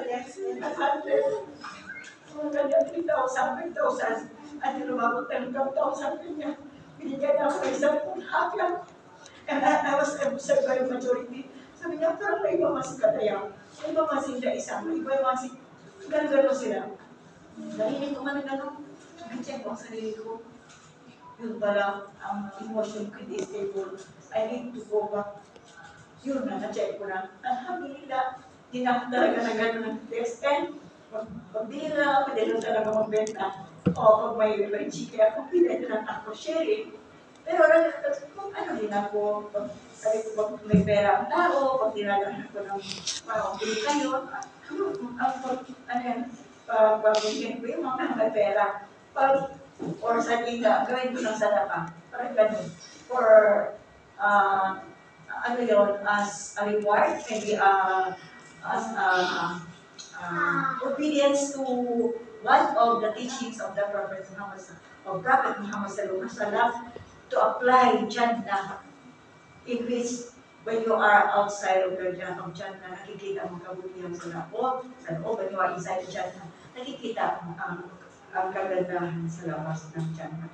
yes, 100. Mga ganyan, 3,000, 5,000. At lumabot ng 12,000 niya. Binigyan ako ng isang happy ako. And I was observed by majority. Sabi niya, parang may mamasig ka tayo. May mamasig na isa, may mamasig. Ganun sila. Narinig ko man na gano'n. Nag-check ko ang sarili ko. Yun pala, ang emotion ko hindi stable. I need to go back. Yun na, na-check ko na. Alhamdulillah, di na ako talaga na gano'n ng test. And pag-bira, pwede lang talaga magbenta. O pag may chike ako, pwede lang ako sharing. Pero kung ano din ako, sabi ko pag may pera ang tao, pag dinagahan ako ng bili kayo, ano yan, pabigyan ko yung mga may pera. Pag, or sa liga, gawin ko ng sadaka. Parang ganun. Or, ano yun, as a reward, maybe as obedience to one of the teachings of the Prophet Muhammad, Sallallahu Alaihi Wasallam, to apply Jannah, in which when you are outside of the Jannah, nakikita mo kabutihan sa loob, when you are inside the Jannah, nakikita mo ang kagandahan sa labas ng Jannah.